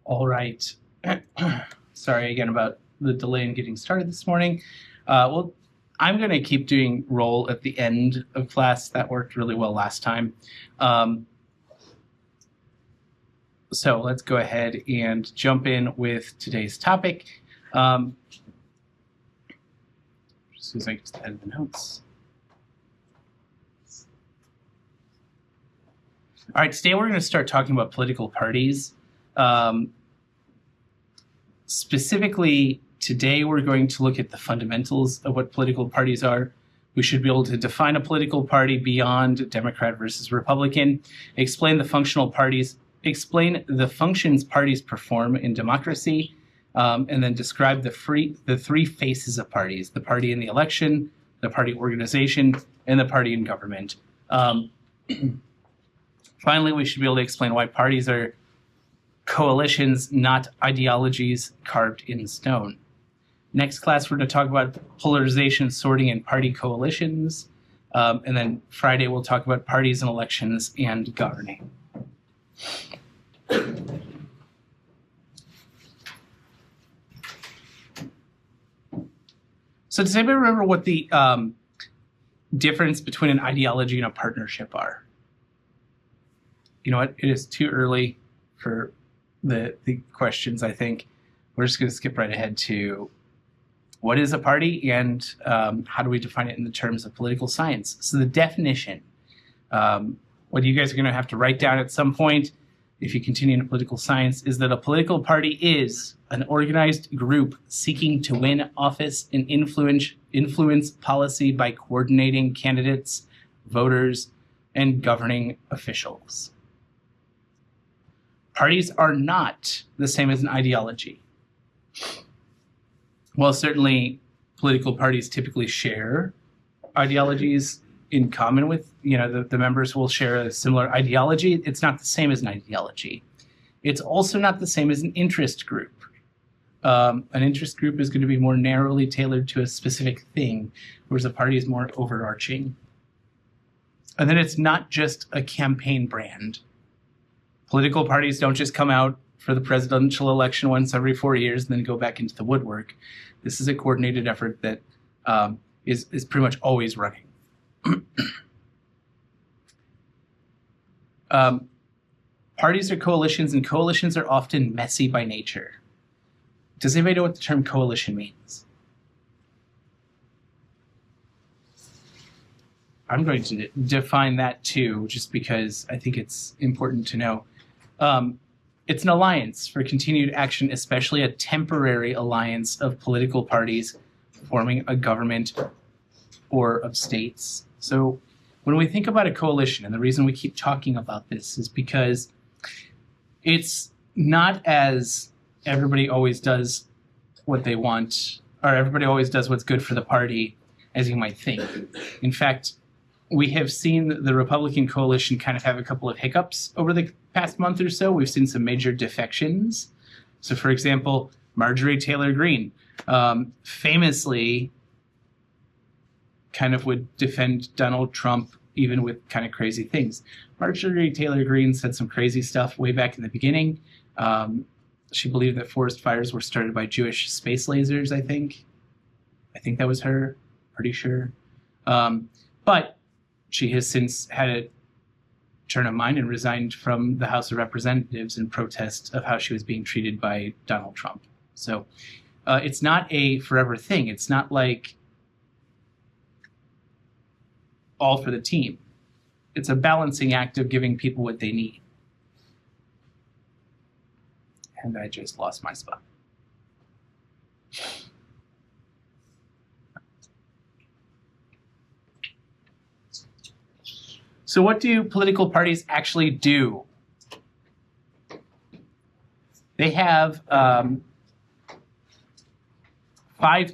All right. Sorry again about the delay in getting started this morning. Well, I'm going to keep doing roll at the end of class. That worked really well last time. So let's go ahead and jump in with today's topic. As soon as I get to the head of the notes. All right, today we're going to start talking about political parties. Specifically, today we're going to look at the fundamentals of what political parties are. We should be able to define a political party beyond Democrat versus Republican, explain the functional parties, explain the functions parties perform in democracy, and then describe the three faces of parties: the party in the election, the party organization, and the party in government. Finally, we should be able to explain why parties are coalitions, not ideologies carved in stone. Next class, we're going to talk about polarization, sorting, and party coalitions. And then Friday, we'll talk about parties and elections and governing. So does anybody remember what the difference between an ideology and a partnership are? You know what? It is too early for the questions, I think. We're just going to skip right ahead to what is a party and how do we define it in the terms of political science. So the definition, what you guys are going to have to write down at some point if you continue in political science, is that a political party is an organized group seeking to win office and influence policy by coordinating candidates, voters, and governing officials. Parties are not the same as an ideology. While certainly political parties typically share ideologies in common with, the members will share a similar ideology, it's not the same as an ideology. It's also not the same as an interest group. An interest group is going to be more narrowly tailored to a specific thing, whereas a party is more overarching. And then it's not just a campaign brand. Political parties don't just come out for the presidential election once every 4 years and then go back into the woodwork. This is a coordinated effort that is pretty much always running. Parties are coalitions, and coalitions are often messy by nature. Does anybody know what the term coalition means? I'm going to define that too, just because I think it's important to know. It's an alliance for continued action, especially a temporary alliance of political parties forming a government or of states. So when we think about a coalition, and the reason we keep talking about this is because it's not as everybody always does what they want, or everybody always does what's good for the party, as you might think. In fact, we have seen the Republican coalition kind of have a couple of hiccups over the past month or so. We've seen some major defections. So, for example, Marjorie Taylor Greene famously kind of would defend Donald Trump even with kind of crazy things. Marjorie Taylor Greene said some crazy stuff way back in the beginning. She believed that forest fires were started by Jewish space lasers, I think. I think that was her, pretty sure. But she has since had a turn of mind and resigned from the House of Representatives in protest of how she was being treated by Donald Trump. So it's not a forever thing. It's not like all for the team. It's a balancing act of giving people what they need. And I just lost my spot. So what do political parties actually do? They have 5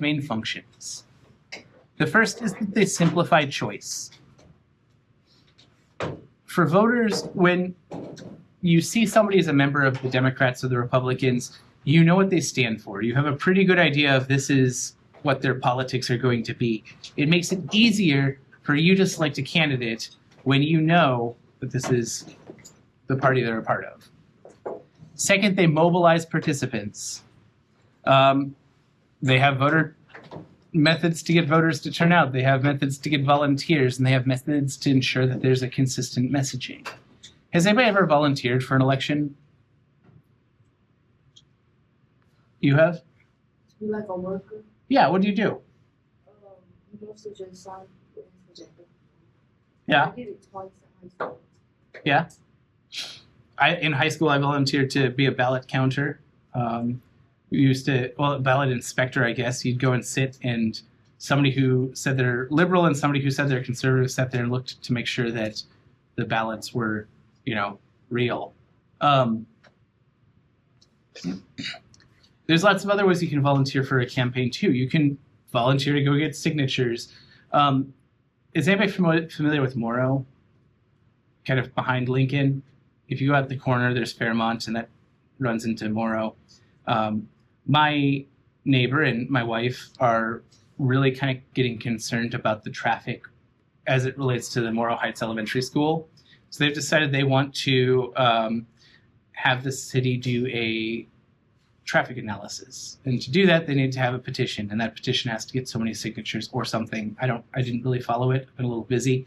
main functions. The first is that they simplify choice. For voters, when you see somebody as a member of the Democrats or the Republicans, you know what they stand for. You have a pretty good idea of this is what their politics are going to be. It makes it easier for you to select a candidate when you know that this is the party they're a part of. Second, they mobilize participants. They have voter methods to get voters to turn out. They have methods to get volunteers, and they have methods to ensure that there's a consistent messaging. Has anybody ever volunteered for an election? You have? To be like a worker. Yeah, what do you do? Mostly just sign agenda. Yeah. I did it twice in high school. Yeah. In high school, I volunteered to be a ballot counter. We used to, well, ballot inspector, I guess. You'd go and sit, and somebody who said they're liberal and somebody who said they're conservative sat there and looked to make sure that the ballots were, real. There's lots of other ways you can volunteer for a campaign too. You can volunteer to go get signatures. Is anybody familiar with Morrow? Kind of behind Lincoln. If you go out the corner, there's Fairmont, and that runs into Morrow. My neighbor and my wife are really kind of getting concerned about the traffic as it relates to the Morrow Heights Elementary School. So they've decided they want to have the city do a traffic analysis. And to do that, they need to have a petition, and that petition has to get so many signatures or something. I didn't really follow it. I've been a little busy.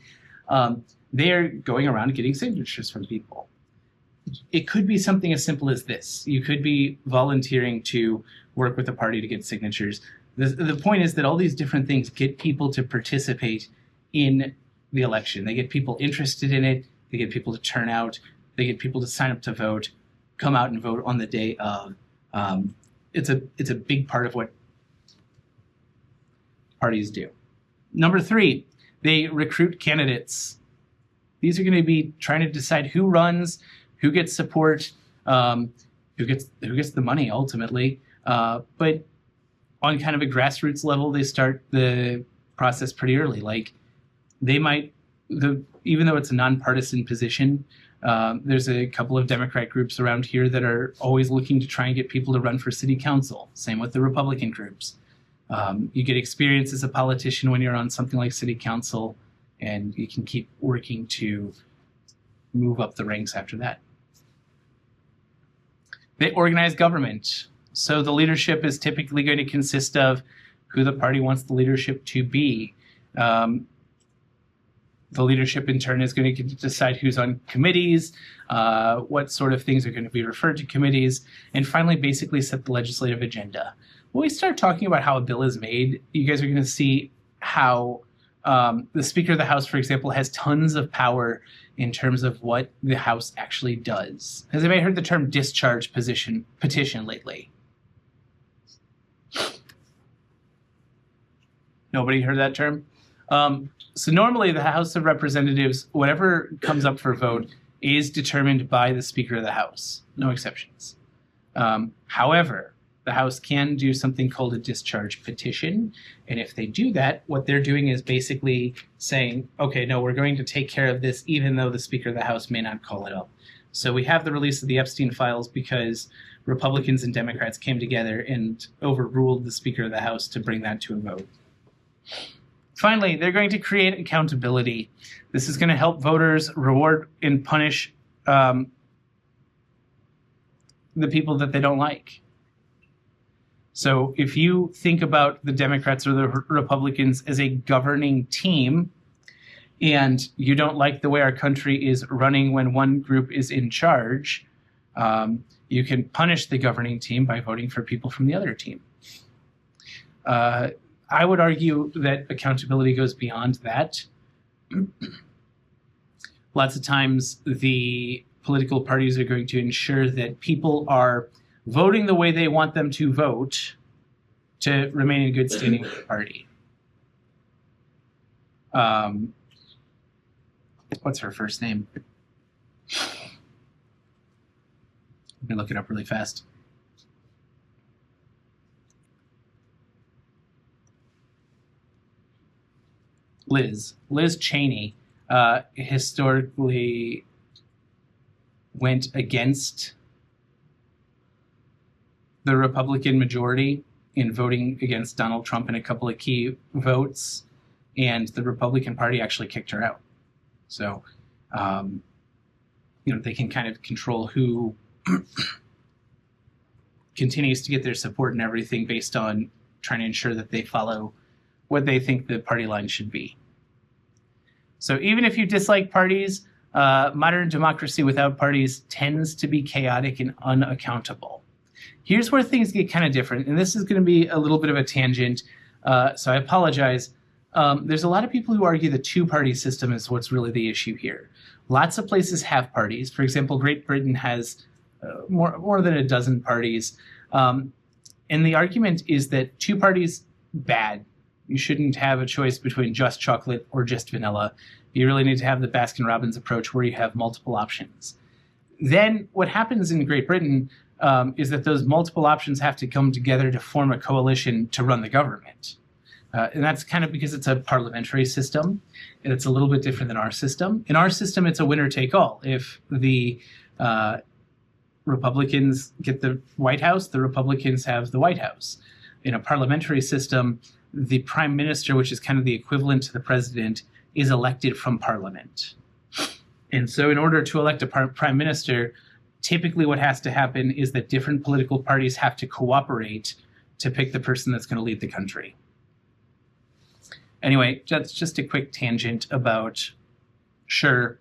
They're going around getting signatures from people. It could be something as simple as this. You could be volunteering to work with a party to get signatures. The point is that all these different things get people to participate in the election. They get people interested in it. They get people to turn out. They get people to sign up to vote, come out and vote on the day of. It's a big part of what parties do. Number 3, they recruit candidates. These are going to be trying to decide who runs, who gets support, who gets the money ultimately. But on kind of a grassroots level, they start the process pretty early. Like they might, even though it's a nonpartisan position, there's a couple of Democrat groups around here that are always looking to try and get people to run for city council. Same with the Republican groups. You get experience as a politician when you're on something like city council, and you can keep working to move up the ranks after that. They organize government. So the leadership is typically going to consist of who the party wants the leadership to be. The leadership in turn is going to get to decide who's on committees, what sort of things are going to be referred to committees, and finally basically set the legislative agenda. When we start talking about how a bill is made, you guys are going to see how the Speaker of the House, for example, has tons of power in terms of what the House actually does. Has anybody heard the term discharge petition lately? Nobody heard that term? So normally the House of Representatives, whatever comes up for vote, is determined by the Speaker of the House. No exceptions. However, the House can do something called a discharge petition. And if they do that, what they're doing is basically saying, okay, no, we're going to take care of this even though the Speaker of the House may not call it up. So we have the release of the Epstein files because Republicans and Democrats came together and overruled the Speaker of the House to bring that to a vote. Finally, they're going to create accountability. This is going to help voters reward and punish the people that they don't like. So if you think about the Democrats or the Republicans as a governing team, and you don't like the way our country is running when one group is in charge, you can punish the governing team by voting for people from the other team. I would argue that accountability goes beyond that. Lots of times the political parties are going to ensure that people are voting the way they want them to vote to remain in good standing with the party. What's her first name? Let me look it up really fast. Liz Cheney historically went against the Republican majority in voting against Donald Trump in a couple of key votes, and the Republican Party actually kicked her out. So, they can kind of control who continues to get their support and everything based on trying to ensure that they follow what they think the party line should be. So even if you dislike parties, modern democracy without parties tends to be chaotic and unaccountable. Here's where things get kind of different, and this is going to be a little bit of a tangent, so I apologize. There's a lot of people who argue the two-party system is what's really the issue here. Lots of places have parties. For example, Great Britain has more than a dozen parties. And the argument is that two parties, bad. You shouldn't have a choice between just chocolate or just vanilla. You really need to have the Baskin-Robbins approach where you have multiple options. Then what happens in Great Britain is that those multiple options have to come together to form a coalition to run the government. And that's kind of because it's a parliamentary system, and it's a little bit different than our system. In our system, it's a winner-take-all. If the Republicans get the White House, the Republicans have the White House. In a parliamentary system, the prime minister, which is kind of the equivalent to the president, is elected from parliament. And so in order to elect a prime minister, typically what has to happen is that different political parties have to cooperate to pick the person that's going to lead the country. Anyway, that's just a quick tangent about, sure,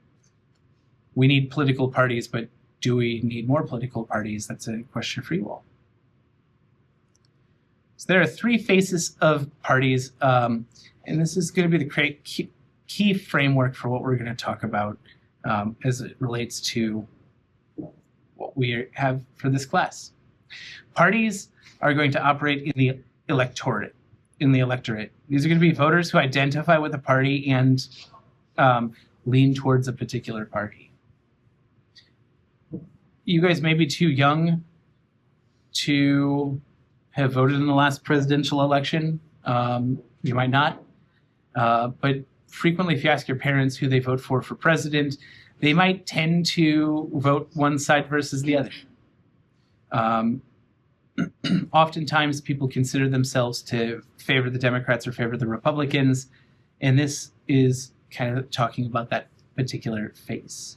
we need political parties, but do we need more political parties? That's a question for you all. So there are three faces of parties, and this is going to be the key framework for what we're going to talk about as it relates to what we have for this class. Parties are going to operate in the electorate. These are going to be voters who identify with a party and lean towards a particular party. You guys may be too young to have voted in the last presidential election. You might not. But frequently, if you ask your parents who they vote for president, they might tend to vote one side versus the other. Oftentimes, people consider themselves to favor the Democrats or favor the Republicans, and this is kind of talking about that particular face.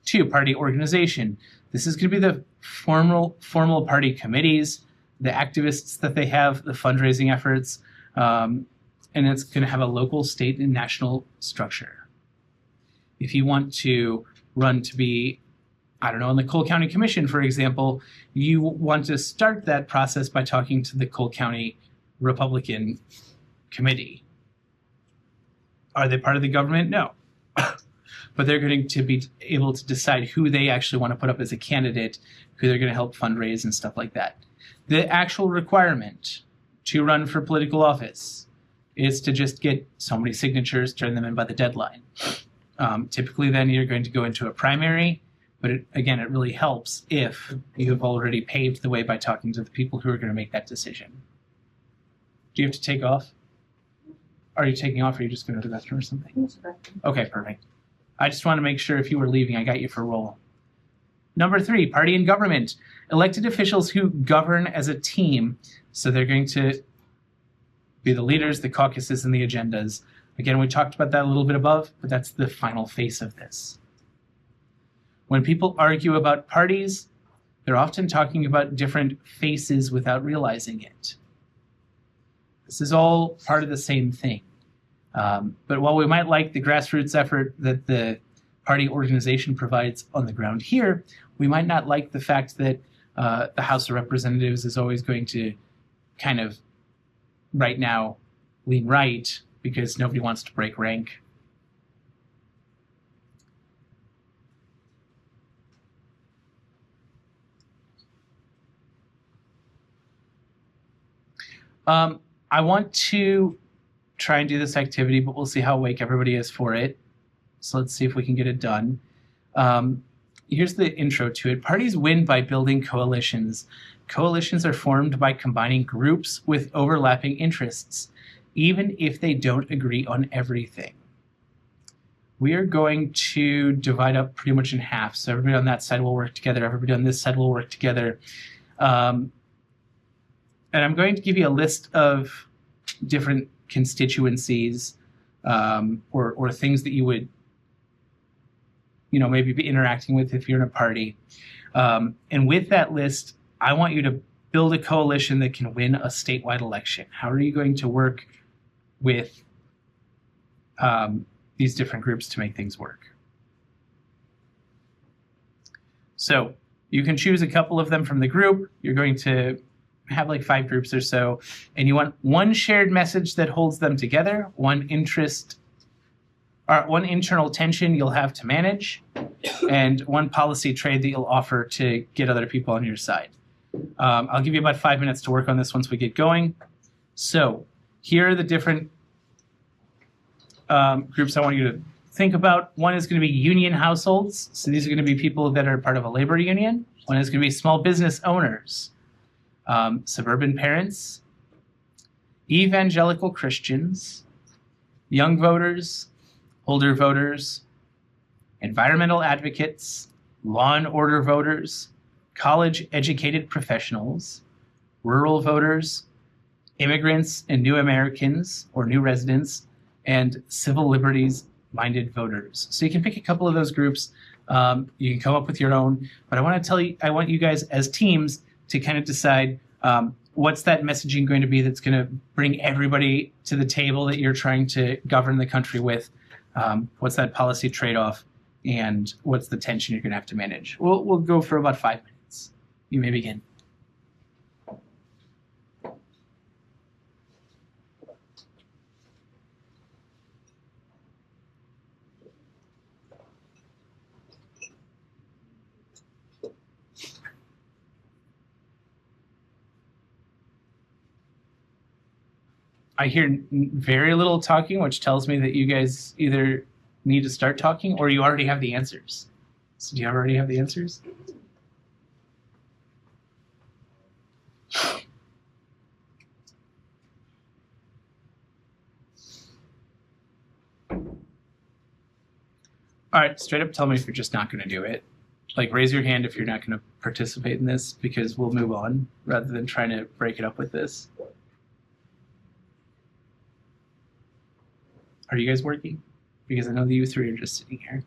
2, party organization. This is going to be the formal party committees, the activists that they have, the fundraising efforts, and it's going to have a local, state, and national structure. If you want to run to be, I don't know, on the Cole County Commission, for example, you want to start that process by talking to the Cole County Republican Committee. Are they part of the government? No. But they're going to be able to decide who they actually want to put up as a candidate, who they're going to help fundraise and stuff like that. The actual requirement to run for political office is to just get so many signatures, turn them in by the deadline. Typically, then you're going to go into a primary, but again, it really helps if you have already paved the way by talking to the people who are going to make that decision. Do you have to take off? Are you taking off, or are you just going to the restroom or something? Okay, perfect. I just want to make sure if you were leaving, I got you for a roll. Number 3, party and government. Elected officials who govern as a team. So they're going to be the leaders, the caucuses, and the agendas. Again, we talked about that a little bit above, but that's the final face of this. When people argue about parties, they're often talking about different faces without realizing it. This is all part of the same thing. But while we might like the grassroots effort that the party organization provides on the ground here, we might not like the fact that the House of Representatives is always going to kind of, right now, lean right because nobody wants to break rank. I want to try and do this activity, but we'll see how awake everybody is for it. So let's see if we can get it done. Here's the intro to it. Parties win by building coalitions. Coalitions are formed by combining groups with overlapping interests, even if they don't agree on everything. We are going to divide up pretty much in half. So everybody on that side will work together. Everybody on this side will work together. And I'm going to give you a list of different constituencies or things that you would, maybe be interacting with if you're in a party. And with that list, I want you to build a coalition that can win a statewide election. How are you going to work with these different groups to make things work? So you can choose a couple of them from the group. You're going to have like 5 groups or so, and you want one shared message that holds them together, one interest or one internal tension you'll have to manage, and one policy trade that you'll offer to get other people on your side. I'll give you about 5 minutes to work on this once we get going. So here are the different groups I want you to think about. One is going to be union households. So these are going to be people that are part of a labor union. One is going to be small business owners, suburban parents, evangelical Christians, young voters, older voters, environmental advocates, law and order voters, college-educated professionals, rural voters, immigrants and new Americans or new residents, and civil liberties-minded voters. So you can pick a couple of those groups. You can come up with your own, but I want you guys as teams to kind of decide what's that messaging going to be that's going to bring everybody to the table that you're trying to govern the country with. What's that policy trade-off, and what's the tension you're going to have to manage? We'll go for about 5 minutes. You may begin. I hear very little talking, which tells me that you guys either need to start talking or you already have the answers. So do you already have the answers? All right, straight up tell me if you're just not going to do it. Like, raise your hand if you're not going to participate in this, because we'll move on rather than trying to break it up with this. Are you guys working? Because I know that you 3 are just sitting here.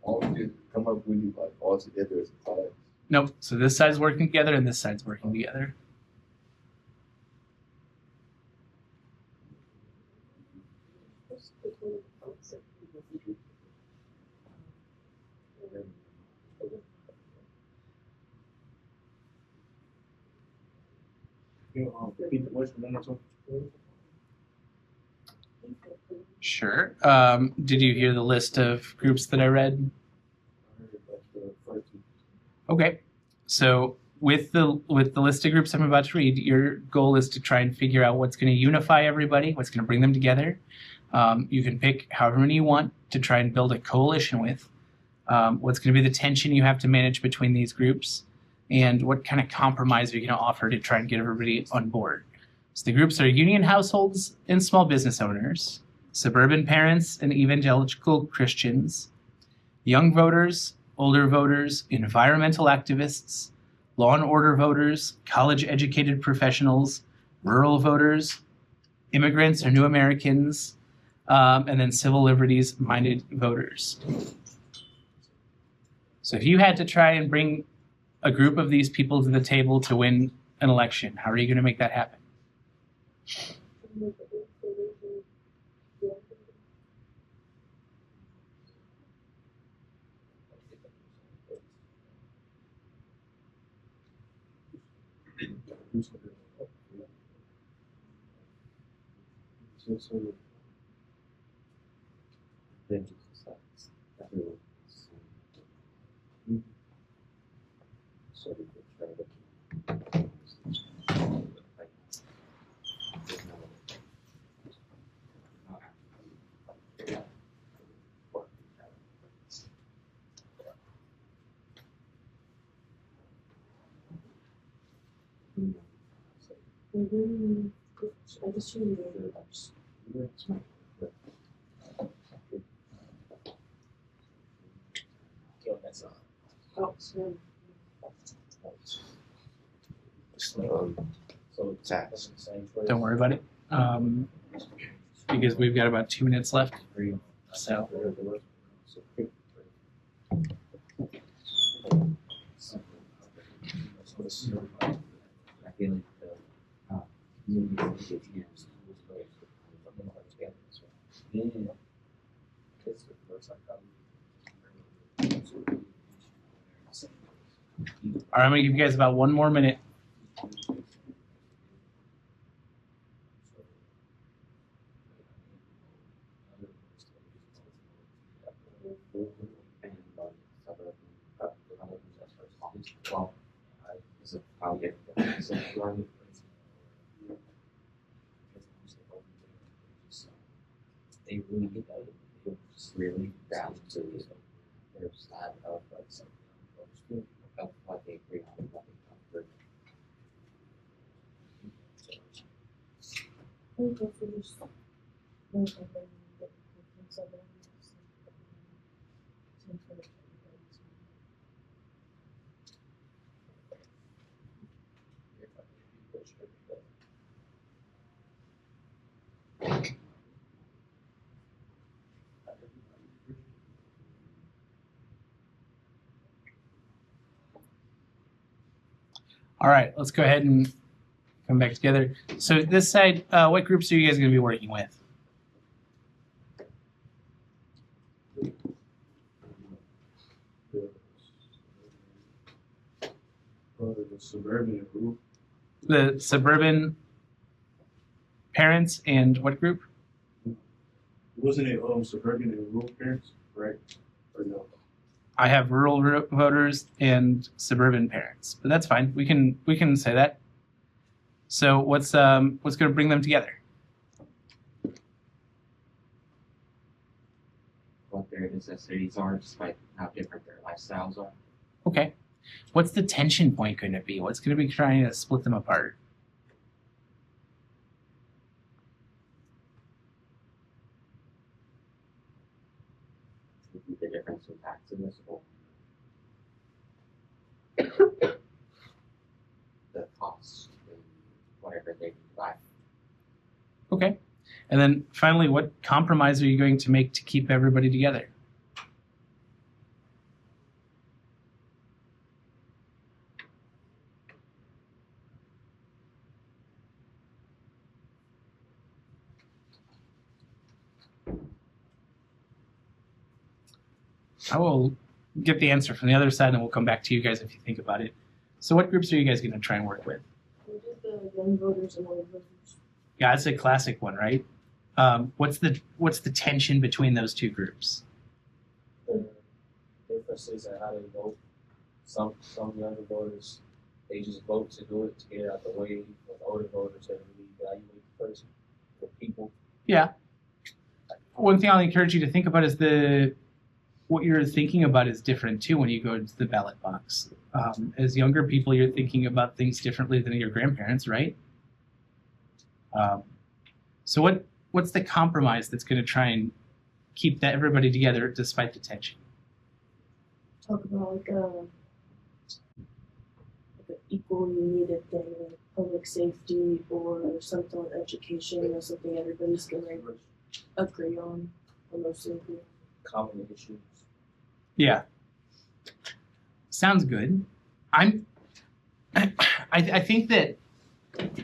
All we did come up with like all together as a class. Nope. So this side's working together and this side's working together. Repeat the question one more time. Sure. Did you hear the list of groups that I read? Okay. So with the list of groups I'm about to read, your goal is to try and figure out what's going to unify everybody, what's going to bring them together. You can pick however many you want to try and build a coalition with. What's going to be the tension you have to manage between these groups, and what kind of compromise are you going to offer to try and get everybody on board. So the groups are union households and small business owners, suburban parents and evangelical Christians, young voters, older voters, environmental activists, law and order voters, college-educated professionals, rural voters, immigrants or new Americans, and then civil liberties-minded voters. So if you had to try and bring a group of these people to the table to win an election, how are you going to make that happen? I just shouldn't do it much. Oh, so So it's Tax. that's the same place. Don't worry about it. Because we've got about 2 minutes left. So I feel like the movie gets used. Yeah. It's the first time all right, I'm gonna give you guys about 1 more minute. And suburban, well, is it how get so one they really get out of it. It's really down to their side of what they agree on and what they don't agree We'll go for this. We'll go for the suburbs. All right, let's go ahead and come back together. So this side, what groups are you guys gonna be working with? the suburban group. The suburban parents and what group? Wasn't it suburban and rural parents, right? Or no? I have rural voters and suburban parents, but that's fine. We can say that. So what's going to bring them together? what their necessities are, despite how different their lifestyles are. Okay. What's the tension point going to be? What's going to be trying to split them apart? The difference in taxes or the cost and whatever they provide. Okay. And then finally, what compromise are you going to make to keep everybody together? I will get the answer from the other side and we'll come back to you guys if you think about it. So what groups are you guys going to try and work with? We did the young voters and old voters. Yeah, that's a classic one, right? What's the tension between those two groups? The differences in how they vote. Some younger voters, they just vote to do it to get it out the way. With older voters, they really evaluate the person, the people. Yeah. One thing I'll encourage you to think about is what you're thinking about is different too when you go to the ballot box. As younger people, you're thinking about things differently than your grandparents, right? So what's the compromise that's going to try and keep everybody together despite the tension? Talk about like an equally needed thing, like public safety or something with education or something everybody's gonna agree on or mostly agree. Common issues. Yeah. Sounds good. I think that,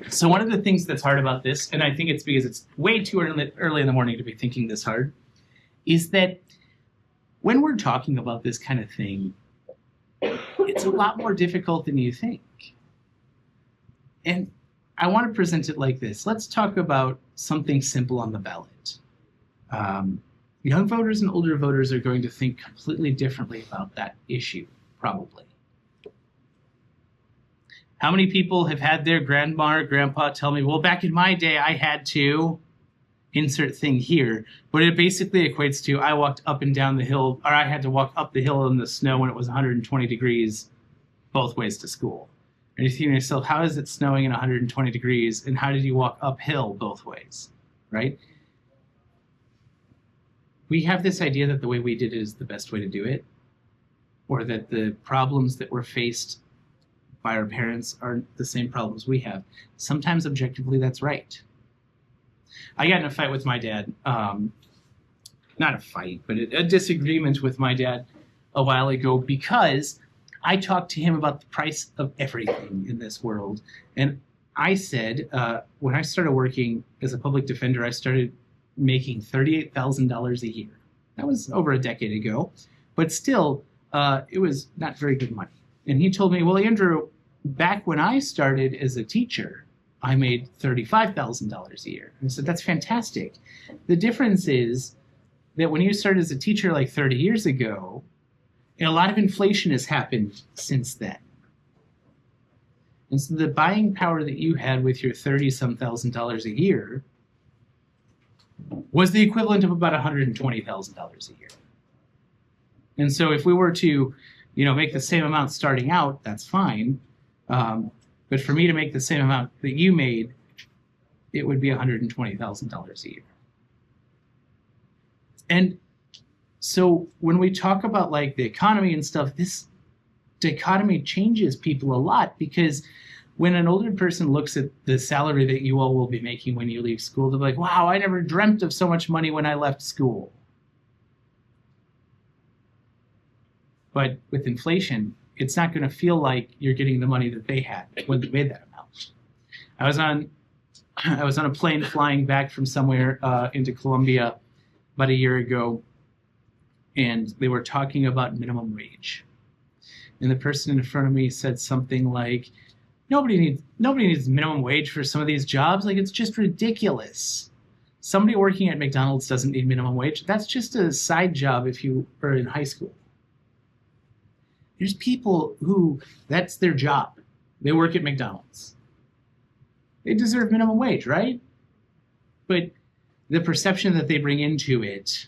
so one of the things that's hard about this, and I think it's because it's way too early in the morning to be thinking this hard, is that when we're talking about this kind of thing, it's a lot more difficult than you think. And I want to present it like this. Let's talk about something simple on the ballot. Young voters and older voters are going to think completely differently about that issue, probably. How many people have had their grandma or grandpa tell me, well, back in my day, I had to insert thing here, but it basically equates to I walked up and down the hill, or I had to walk up the hill in the snow when it was 120 degrees both ways to school. And you think to yourself, how is it snowing in 120 degrees, and how did you walk uphill both ways, right? We have this idea that the way we did it is the best way to do it, or that the problems that were faced by our parents are the same problems we have. Sometimes objectively that's right. I got in a fight with my dad. Not a fight, but a disagreement with my dad a while ago because I talked to him about the price of everything in this world. And I said, when I started working as a public defender, I started making $38,000 a year. That was over a decade ago, but still, it was not very good money. And he told me, well, Andrew, back when I started as a teacher, I made $35,000 a year. And I said, that's fantastic. The difference is that when you started as a teacher like 30 years ago, and a lot of inflation has happened since then. And so the buying power that you had with your $30-some thousand a year was the equivalent of about $120,000 a year. And so if we were to, make the same amount starting out, that's fine. But for me to make the same amount that you made, it would be $120,000 a year. And so when we talk about like the economy and stuff, this dichotomy changes people a lot because when an older person looks at the salary that you all will be making when you leave school, they're like, wow, I never dreamt of so much money when I left school. But with inflation, it's not going to feel like you're getting the money that they had when they made that amount. I was on a plane flying back from somewhere into Colombia about a year ago, and they were talking about minimum wage. And the person in front of me said something like, nobody needs minimum wage for some of these jobs. Like, it's just ridiculous. Somebody working at McDonald's doesn't need minimum wage. That's just a side job if you are in high school. There's people who, that's their job. They work at McDonald's. They deserve minimum wage, right? But the perception that they bring into it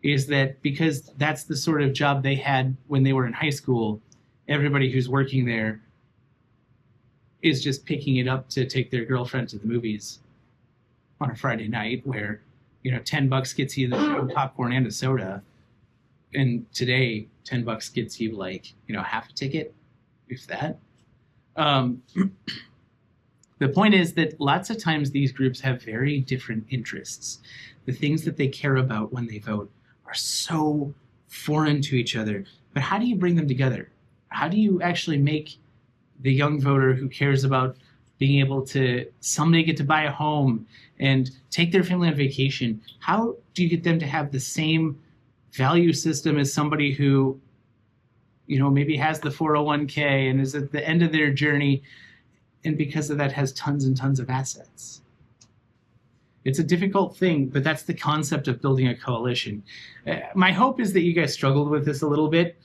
is that because that's the sort of job they had when they were in high school, everybody who's working there is just picking it up to take their girlfriend to the movies on a Friday night where, $10 gets you the popcorn and a soda. And today, $10 gets you half a ticket, if that. The point is that lots of times these groups have very different interests. The things that they care about when they vote are so foreign to each other. But how do you bring them together? How do you actually make the young voter who cares about being able to someday get to buy a home and take their family on vacation, how do you get them to have the same value system as somebody who, maybe has the 401k and is at the end of their journey and because of that has tons and tons of assets? It's a difficult thing, but that's the concept of building a coalition. My hope is that you guys struggled with this a little bit.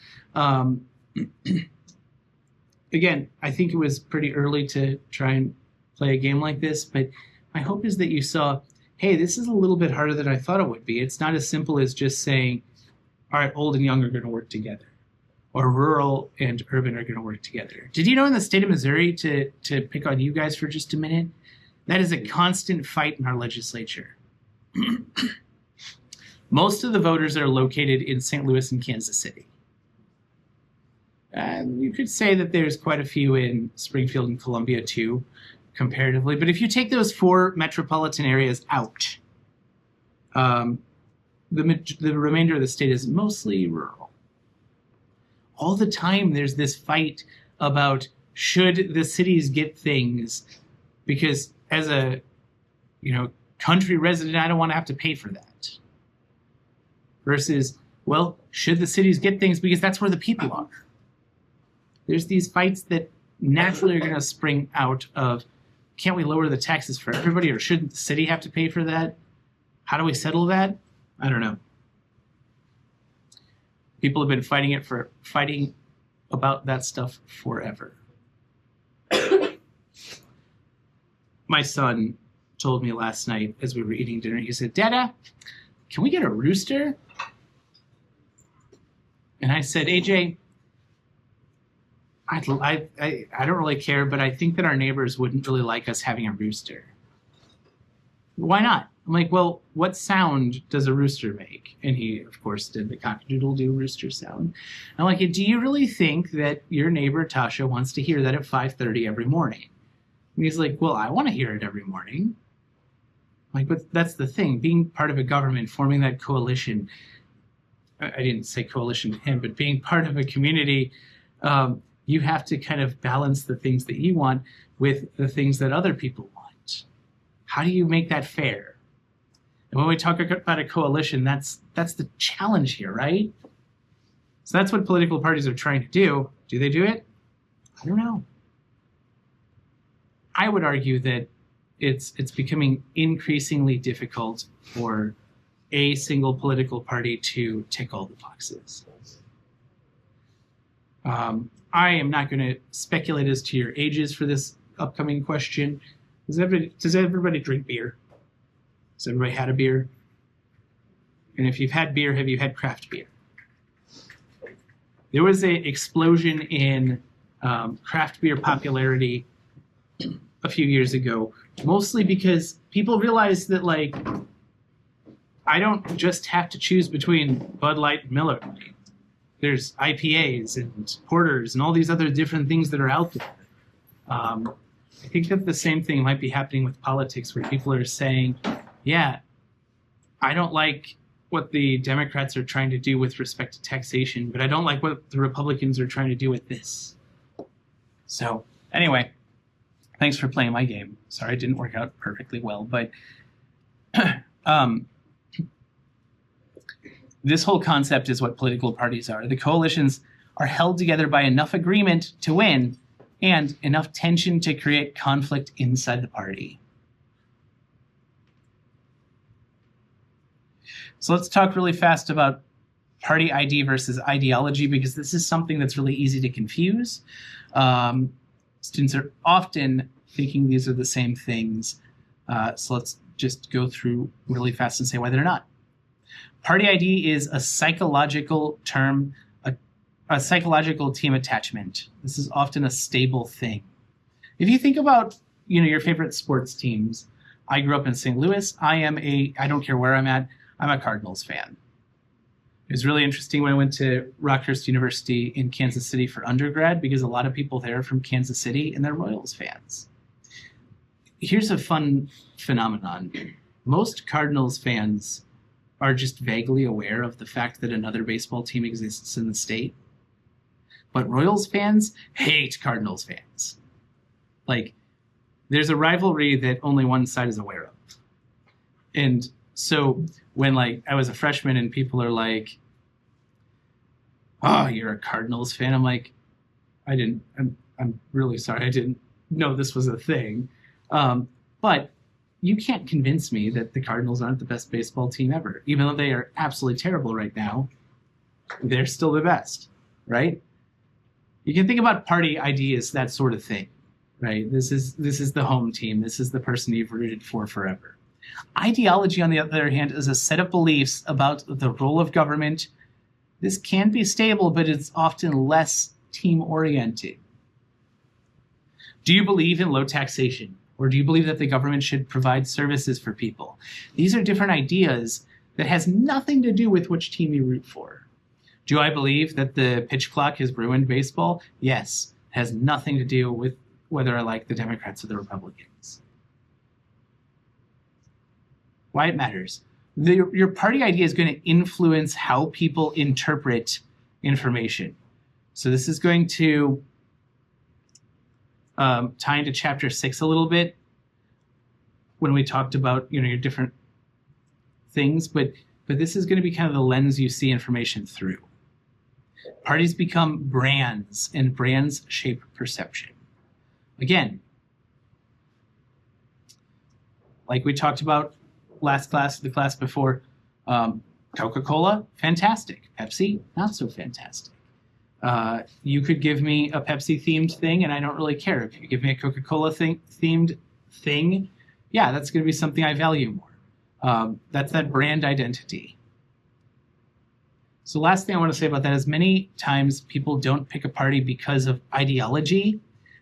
Again, I think it was pretty early to try and play a game like this, but my hope is that you saw, hey, this is a little bit harder than I thought it would be. It's not as simple as just saying, all right, old and young are going to work together, or rural and urban are going to work together. Did you know in the state of Missouri, to pick on you guys for just a minute, that is a constant fight in our legislature. Most of the voters are located in St. Louis and Kansas City. You could say that there's quite a few in Springfield and Columbia too, comparatively. But if you take those 4 metropolitan areas out, the remainder of the state is mostly rural. All the time there's this fight about should the cities get things, because as a country resident, I don't want to have to pay for that. Versus, well, should the cities get things because that's where the people are? There's these fights that naturally are going to spring out of, can't we lower the taxes for everybody, or shouldn't the city have to pay for that? How do we settle that? I don't know. People have been fighting about that stuff forever. My son told me last night as we were eating dinner, he said, Dada, can we get a rooster? And I said, AJ, I don't really care, but I think that our neighbors wouldn't really like us having a rooster. Why not? I'm like, well, what sound does a rooster make? And he, of course, did the cock-a-doodle-doo rooster sound. I'm like, do you really think that your neighbor Tasha wants to hear that at 5:30 every morning? And he's like, well, I want to hear it every morning. I'm like, but that's the thing. Being part of a government, forming that coalition, I didn't say coalition to him, but being part of a community, you have to kind of balance the things that you want with the things that other people want. How do you make that fair? And when we talk about a coalition, that's the challenge here, right? So that's what political parties are trying to do. Do they do it? I don't know. I would argue that it's becoming increasingly difficult for a single political party to tick all the boxes. I am not going to speculate as to your ages for this upcoming question. Does everybody drink beer? Has everybody had a beer? And if you've had beer, have you had craft beer? There was an explosion in craft beer popularity a few years ago, mostly because people realized that, like, I don't just have to choose between Bud Light and Miller Lite. There's IPAs and porters and all these other different things that are out there. I think that the same thing might be happening with politics, where people are saying, yeah, I don't like what the Democrats are trying to do with respect to taxation, but I don't like what the Republicans are trying to do with this. So anyway, thanks for playing my game. Sorry it didn't work out perfectly well, but this whole concept is what political parties are. The coalitions are held together by enough agreement to win and enough tension to create conflict inside the party. So let's talk really fast about party ID versus ideology, because this is something that's really easy to confuse. Students are often thinking these are the same things. So let's just go through really fast and say why they're not. Party ID is a psychological term, a psychological team attachment. This is often a stable thing. If you think about, your favorite sports teams, I grew up in St. Louis. I don't care where I'm at, I'm a Cardinals fan. It was really interesting when I went to Rockhurst University in Kansas City for undergrad, because a lot of people there are from Kansas City and they're Royals fans. Here's a fun phenomenon. Most Cardinals fans are just vaguely aware of the fact that another baseball team exists in the state. But Royals fans hate Cardinals fans. Like, there's a rivalry that only one side is aware of. And so when, like, I was a freshman and people are like, oh, you're a Cardinals fan. I'm like, I'm really sorry. I didn't know this was a thing. But you can't convince me that the Cardinals aren't the best baseball team ever. Even though they are absolutely terrible right now, they're still the best, right? You can think about party ID as that sort of thing, right? This is the home team. This is the person you've rooted for forever. Ideology, on the other hand, is a set of beliefs about the role of government. This can be stable, but it's often less team-oriented. Do you believe in low taxation? Or do you believe that the government should provide services for people? These are different ideas that has nothing to do with which team you root for. Do I believe that the pitch clock has ruined baseball? Yes. It has nothing to do with whether I like the Democrats or the Republicans. Why it matters. Your party idea is going to influence how people interpret information. So this is going to tie into chapter 6 a little bit when we talked about your different things, but this is going to be kind of the lens you see information through. Parties become brands, and brands shape perception. Again, like we talked about last class, the class before, Coca-Cola, fantastic. Pepsi, not so fantastic. You could give me a Pepsi-themed thing, and I don't really care. If you give me a Coca-Cola themed thing, yeah, that's going to be something I value more. That's that brand identity. So last thing I want to say about that is many times people don't pick a party because of ideology.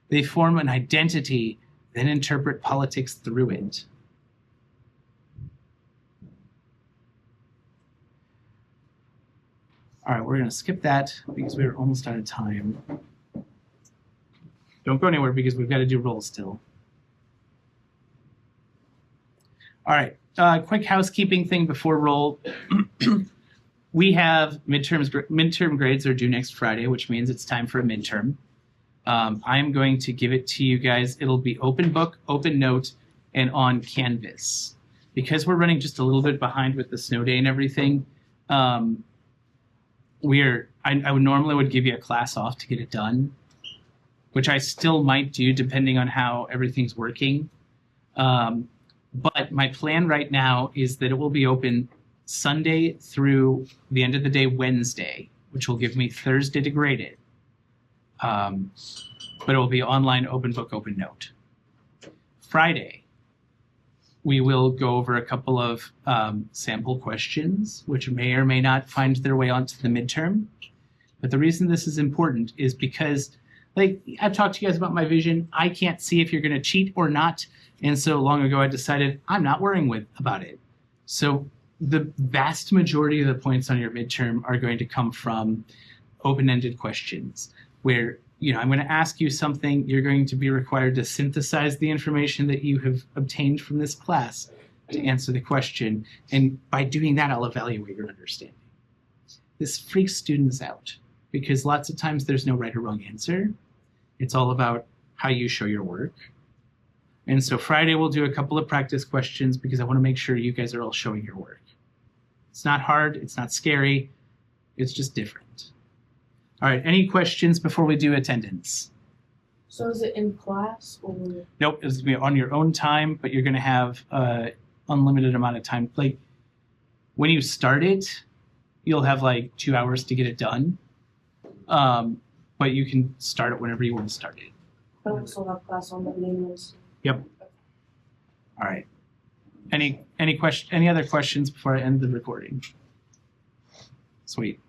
They form an identity, then interpret politics through it. All right, we're going to skip that because we're almost out of time. Don't go anywhere because we've got to do rolls still. All right, quick housekeeping thing before roll. We have midterm grades are due next Friday, which means it's time for a midterm. I'm going to give it to you guys. It'll be open book, open note, and on Canvas. Because we're running just a little bit behind with the snow day and everything, I would normally give you a class off to get it done, which I still might do depending on how everything's working. But my plan right now is that it will be open Sunday through the end of the day Wednesday, which will give me Thursday to grade it. But it will be online, open book, open note. Friday, we will go over a couple of sample questions, which may or may not find their way onto the midterm. But the reason this is important is because, like, I've talked to you guys about my vision. I can't see if you're going to cheat or not. And so long ago, I decided I'm not worrying about it. So the vast majority of the points on your midterm are going to come from open-ended questions where, I'm going to ask you something. You're going to be required to synthesize the information that you have obtained from this class to answer the question. And by doing that, I'll evaluate your understanding. This freaks students out because lots of times there's no right or wrong answer. It's all about how you show your work. And so Friday we'll do a couple of practice questions because I want to make sure you guys are all showing your work. It's not hard, it's not scary, it's just different. All right, any questions before we do attendance? So is it in class or? Nope, it's gonna be on your own time, but you're gonna have unlimited amount of time. Like when you start it, you'll have like 2 hours to get it done. But you can start it whenever you want to start it. I also have class on Monday and Wednesday. Yep. All right. Any other questions before I end the recording? Sweet.